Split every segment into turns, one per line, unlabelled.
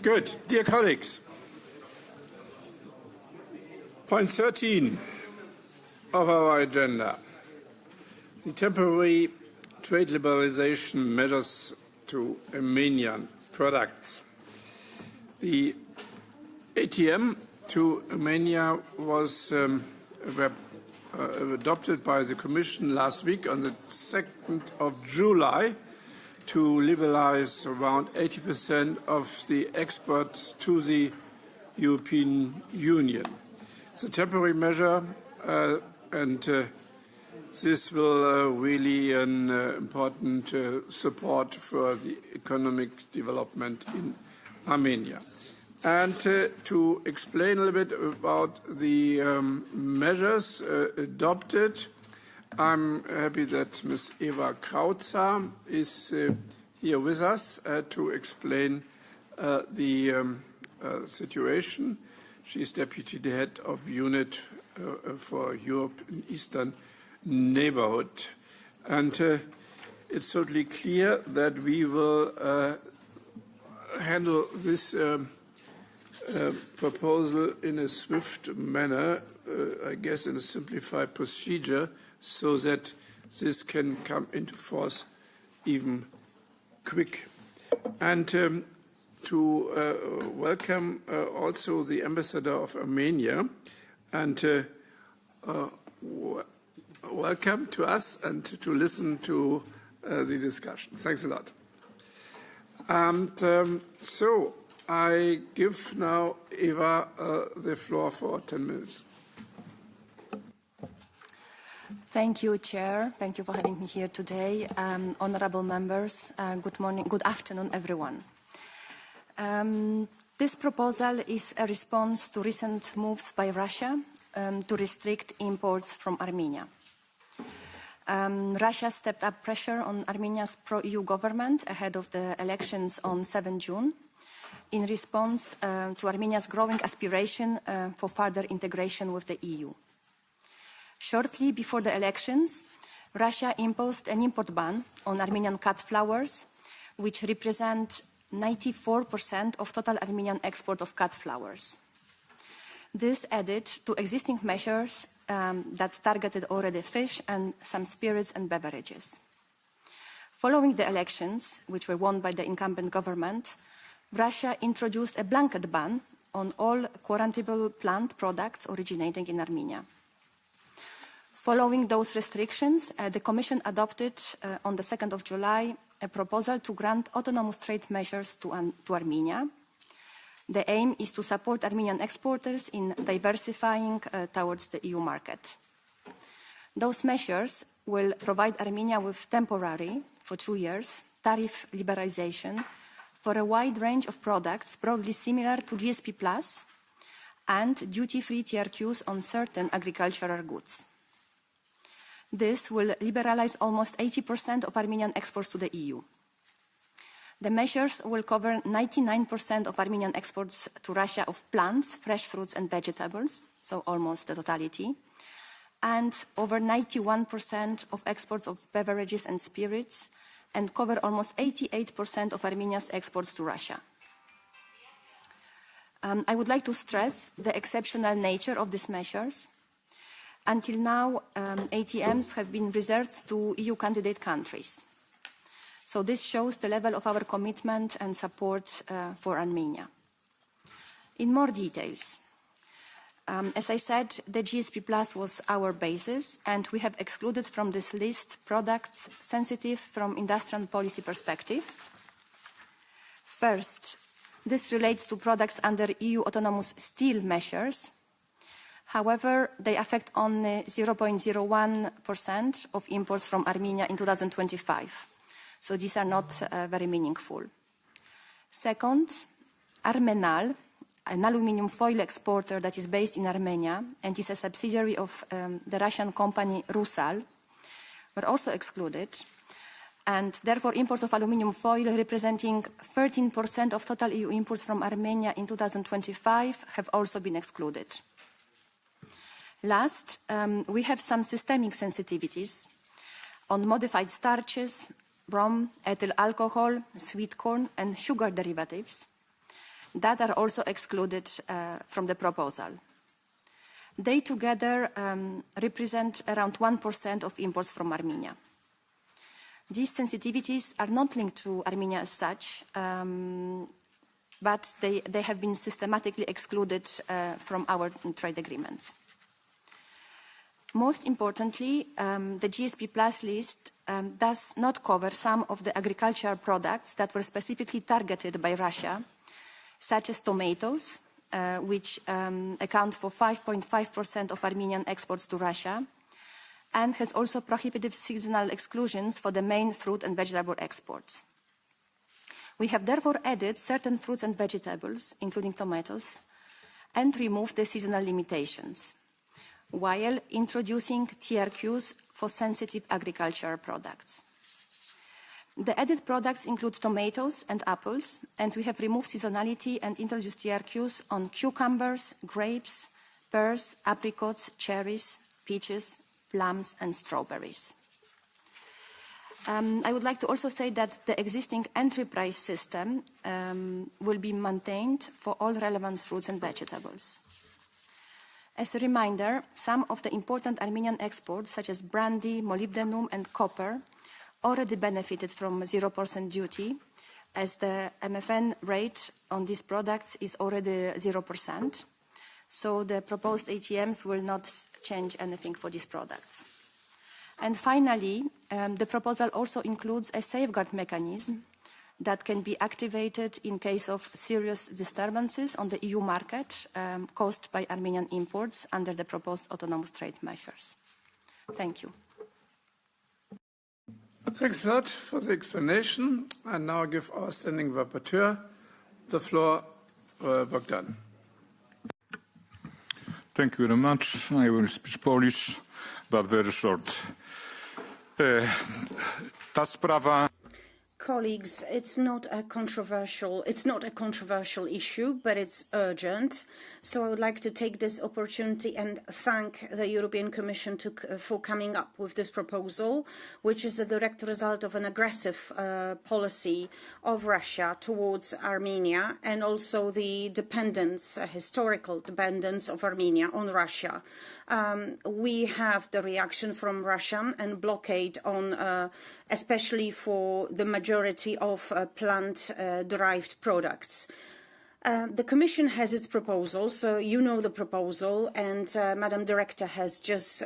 Good. Dear colleagues, point 13 of our agenda, the temporary trade liberalisation measures to Armenian products. The ATM to Armenia was adopted by the Commission last week on the 2nd of July to liberalise around 80% of the exports to the European Union. It's a temporary measure, and this will really an important support for the economic development in Armenia. And to explain a little bit about the measures adopted, I'm happy that Ms. Eva Krautzer is here with us to explain the situation. She is Deputy Head of Unit for Europe and Eastern Neighbourhood. And it's totally clear that we will handle this proposal in a swift manner, I guess in a simplified procedure, so that this can come into force even quick. And to welcome also the ambassador of Armenia, and welcome to us and to listen to the discussion. Thanks a lot. And so I give now Eva the floor for 10 minutes.
Thank you, Chair. Thank you for having me here today. Honourable members, good morning, good afternoon, everyone. This proposal is a response to recent moves by Russia to restrict imports from Armenia. Russia stepped up pressure on Armenia's pro-EU government ahead of the elections on 7 June in response to Armenia's growing aspiration for further integration with the EU. Shortly before the elections, Russia imposed an import ban on Armenian cut flowers, which represent 94% of total Armenian export of cut flowers. This added to existing measures that targeted already fish and some spirits and beverages. Following the elections, which were won by the incumbent government, Russia introduced a blanket ban on all quarantable plant products originating in Armenia. Following those restrictions, the Commission adopted on the 2nd of July a proposal to grant autonomous trade measures to Armenia. The aim is to support Armenian exporters in diversifying towards the EU market. Those measures will provide Armenia with temporary, for 2 years, tariff liberalisation for a wide range of products broadly similar to GSP Plus and duty-free TRQs on certain agricultural goods. This will liberalise almost 80% of Armenian exports to the EU. The measures will cover 99% of Armenian exports to Russia of plants, fresh fruits and vegetables, so almost the totality, and over 91% of exports of beverages and spirits, and cover almost 88% of Armenia's exports to Russia. I would like to stress the exceptional nature of these measures. Until now, ATMs have been reserved to EU candidate countries. So this shows the level of our commitment and support for Armenia. In more details, as I said, the GSP Plus was our basis, and we have excluded from this list products sensitive from industrial policy perspective. First, this relates to products under EU autonomous steel measures. However, they affect only 0.01% of imports from Armenia in 2025. So these are not very meaningful. Second, Armenal, an aluminium foil exporter that is based in Armenia and is a subsidiary of the Russian company Rusal, were also excluded. And therefore, imports of aluminium foil representing 13% of total EU imports from Armenia in 2025 have also been excluded. Last, we have some systemic sensitivities on modified starches, rum, ethyl alcohol, sweet corn, and sugar derivatives. that are also excluded from the proposal. They together represent around 1% of imports from Armenia. These sensitivities are not linked to Armenia as such, but they have been systematically excluded from our trade agreements. Most importantly, the GSP Plus list does not cover some of the agricultural products that were specifically targeted by Russia, such as tomatoes, which account for 5.5% of Armenian exports to Russia, and has also prohibitive seasonal exclusions for the main fruit and vegetable exports. We have therefore added certain fruits and vegetables, including tomatoes, and removed the seasonal limitations, while introducing TRQs for sensitive agricultural products. The added products include tomatoes and apples, and we have removed seasonality and introduced TRQs on cucumbers, grapes, pears, apricots, cherries, peaches, plums, and strawberries. I would like to also say that the existing entry price system will be maintained for all relevant fruits and vegetables. As a reminder, some of the important Armenian exports, such as brandy, molybdenum, and copper, already benefited from 0% duty, as the MFN rate on these products is already 0%. So the proposed ATMs will not change anything for these products. And finally, the proposal also includes a safeguard mechanism that can be activated in case of serious disturbances on the EU market caused by Armenian imports under the proposed autonomous trade measures. Thank you.
Thanks a lot for the explanation. I now give our standing rapporteur the floor, Bogdan.
Thank you very much. I will speak Polish, but very short. Ta sprawa.
Colleagues, it's not a controversial issue, but it's urgent. So I would like to take this opportunity and thank the European Commission for coming up with this proposal, which is a direct result of an aggressive policy of Russia towards Armenia, and also the historical dependence of Armenia on Russia. We have the reaction from Russia and blockade on, especially for the majority of plant-derived products. The Commission has its proposal, so you know the proposal, and Madam Director has just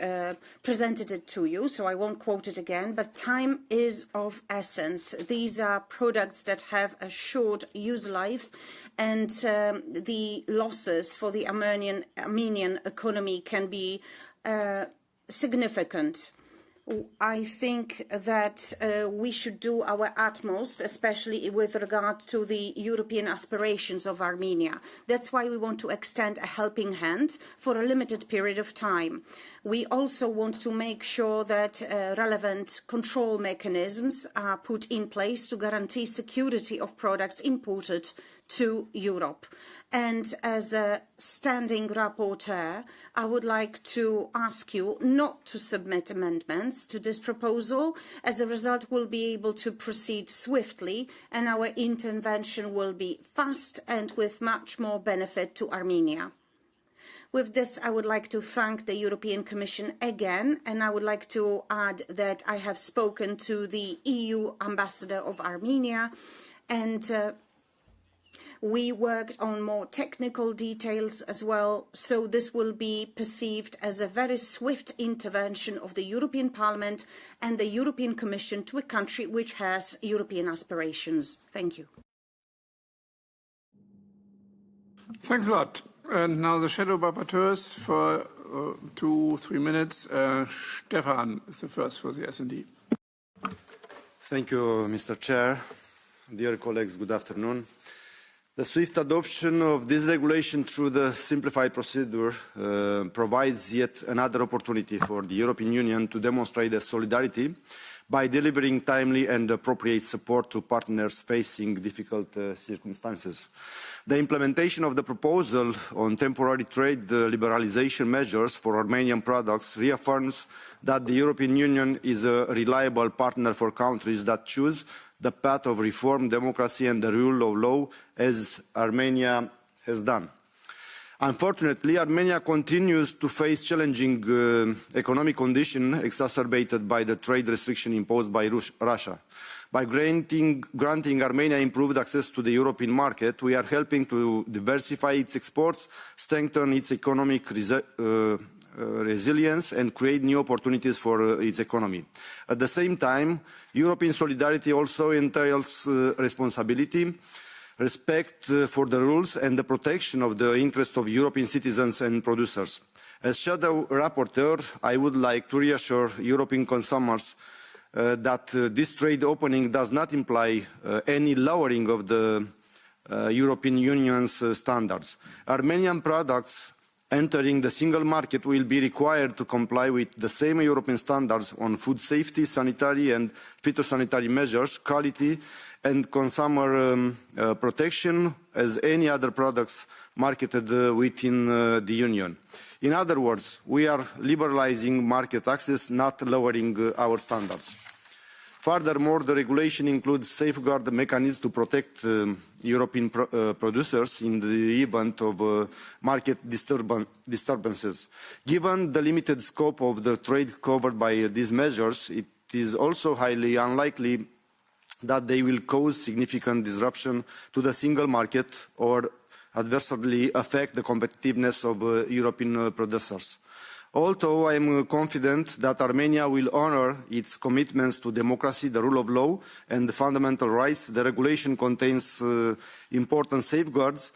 presented it to you, so I won't quote it again, but time is of essence. These are products that have a short use life, and the losses for the Armenian economy can be significant. I think that we should do our utmost, especially with regard to the European aspirations of Armenia. That's why we want to extend a helping hand for a limited period of time. We also want to make sure that relevant control mechanisms are put in place to guarantee security of products imported to Europe. And as a standing rapporteur, I would like to ask you not to submit amendments to this proposal. As a result, we'll be able to proceed swiftly, and our intervention will be fast and with much more benefit to Armenia. With this, I would like to thank the European Commission again, and I would like to add that I have spoken to the EU ambassador of Armenia, and we worked on more technical details as well, so this will be perceived as a very swift intervention of the European Parliament and the European Commission to a country which has European aspirations. Thank you.
Thanks a lot. And now the shadow rapporteurs for 2-3 minutes. Stefan is the first for the S&D.
Thank you, Mr. Chair. Dear colleagues, good afternoon. The swift adoption of this regulation through the simplified procedure provides yet another opportunity for the European Union to demonstrate their solidarity by delivering timely and appropriate support to partners facing difficult circumstances. The implementation of the proposal on temporary trade liberalisation measures for Armenian products reaffirms that the European Union is a reliable partner for countries that choose the path of reform, democracy and the rule of law, as Armenia has done. Unfortunately, Armenia continues to face challenging economic conditions exacerbated by the trade restriction imposed by Russia. By granting Armenia improved access to the European market, we are helping to diversify its exports, strengthen its economic resilience and create new opportunities for its economy. At the same time, European solidarity also entails responsibility, respect for the rules and the protection of the interests of European citizens and producers. As Shadow Rapporteur, I would like to reassure European consumers that this trade opening does not imply any lowering of the European Union's standards. Armenian products entering the single market will be required to comply with the same European standards on food safety, sanitary and phytosanitary measures, quality and consumer protection as any other products marketed within the Union. In other words, we are liberalizing market access, not lowering our standards. Furthermore, the regulation includes safeguard mechanisms to protect European producers in the event of market disturbances. Given the limited scope of the trade covered by these measures, it is also highly unlikely that they will cause significant disruption to the single market or adversely affect the competitiveness of European producers. Although I am confident that Armenia will honor its commitments to democracy, the rule of law and the fundamental rights, the regulation contains important safeguards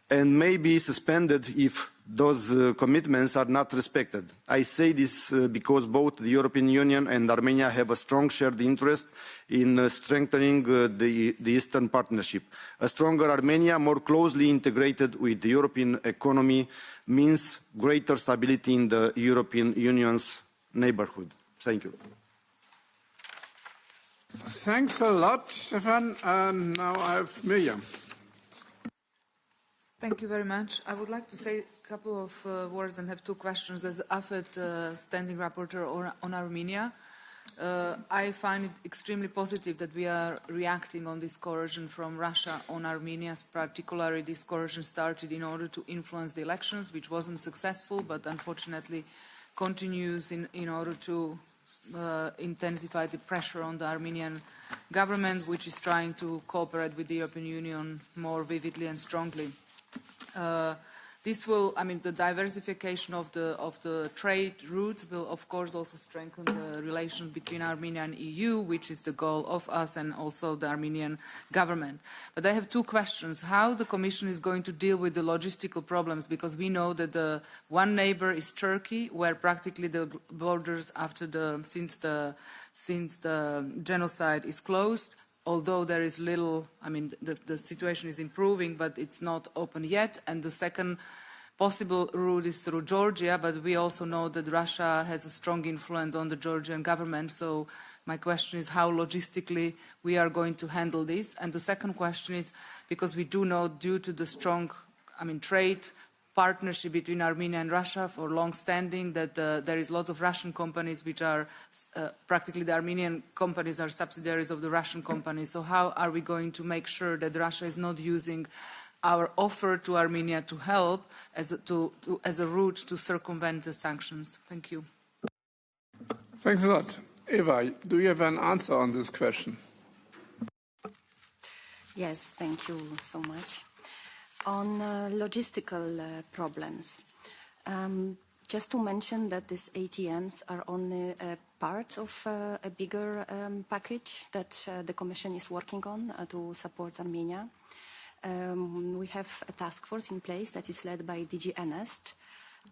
and may be suspended if those commitments are not respected. I say this because both the European Union and Armenia have a strong shared interest in strengthening the Eastern Partnership. A stronger Armenia, more closely integrated with the European economy, means greater stability in the European Union's neighborhood. Thank you.
Thanks a lot, Stefan. And now I have Miriam.
Thank you very much. I would like to say a couple of words and have two questions as AFET standing rapporteur on Armenia. I find it extremely positive that we are reacting on this coercion from Russia on Armenia. Particularly, this coercion started in order to influence the elections, which wasn't successful, but unfortunately continues in order to intensify the pressure on the Armenian government, which is trying to cooperate with the European Union more vividly and strongly. This will, the diversification of the trade routes will, of course, also strengthen the relation between Armenia and EU, which is the goal of us and also the Armenian government. But I have two questions. How the Commission is going to deal with the logistical problems, because we know that the one neighbor is Turkey, where practically the borders since the genocide is closed. Although there is little, the situation is improving, but it's not open yet. And the second possible route is through Georgia, but we also know that Russia has a strong influence on the Georgian government. So my question is how logistically we are going to handle this. And the second question is, because we do know due to the strong, trade partnership between Armenia and Russia for long-standing, that there is lots of Russian companies which are practically the Armenian companies are subsidiaries of the Russian companies. So how are we going to make sure that Russia is not using our offer to Armenia to help as a route to circumvent the sanctions? Thank you.
Thanks a lot. Eva, do you have an answer on this question?
Yes, thank you so much. On logistical problems, just to mention that these ATMs are only a part of a bigger package that the Commission is working on to support Armenia. We have a task force in place that is led by DG Enest,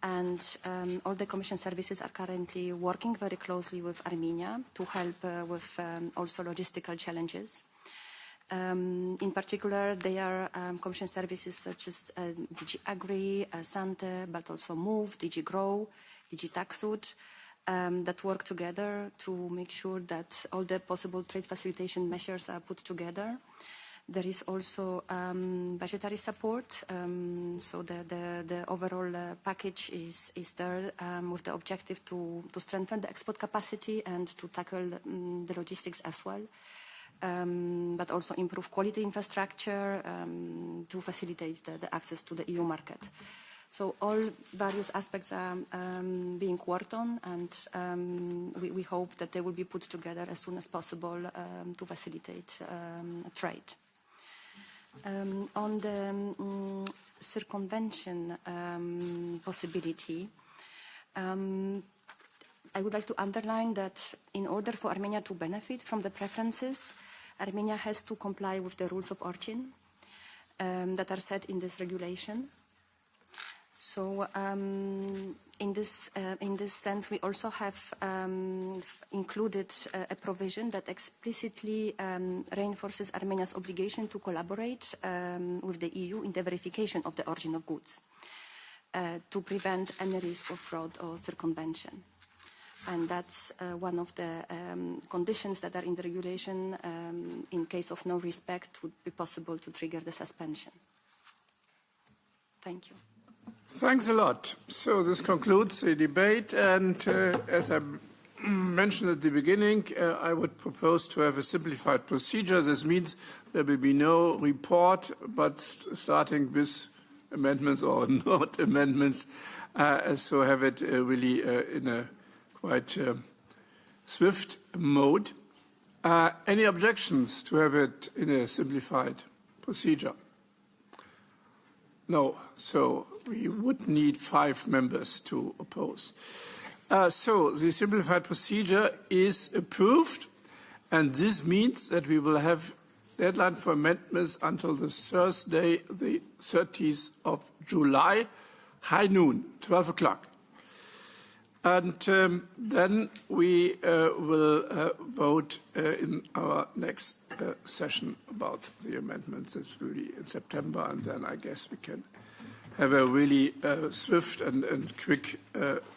and all the Commission services are currently working very closely with Armenia to help with also logistical challenges. In particular, there are Commission services such as DG Agri, Sante, but also MOVE, DG Grow, DG Taxud, that work together to make sure that all the possible trade facilitation measures are put together. There is also budgetary support, so the overall package is there with the objective to strengthen the export capacity and to tackle the logistics as well. but also improve quality infrastructure to facilitate the access to the EU market. So all various aspects are being worked on, and we hope that they will be put together as soon as possible to facilitate trade. On the circumvention possibility, I would like to underline that in order for Armenia to benefit from the preferences, Armenia has to comply with the rules of origin that are set in this regulation. So in this sense, we also have included a provision that explicitly reinforces Armenia's obligation to collaborate with the EU in the verification of the origin of goods to prevent any risk of fraud or circumvention. And that's one of the conditions that are in the regulation. In case of no respect, would be possible to trigger the suspension. Thank you.
Thanks a lot. So this concludes the debate, and as I mentioned at the beginning, I would propose to have a simplified procedure. This means there will be no report, but starting with amendments or not amendments, so have it really in a quite swift mode. Any objections to have it in a simplified procedure? No, so we would need 5 members to oppose. So the simplified procedure is approved, and this means that we will have deadline for amendments until the Thursday, the 30th of July, high noon, 12 o'clock. And then we will vote in our next session about the amendments. This will be in September, and then I guess we can have a really swift and quick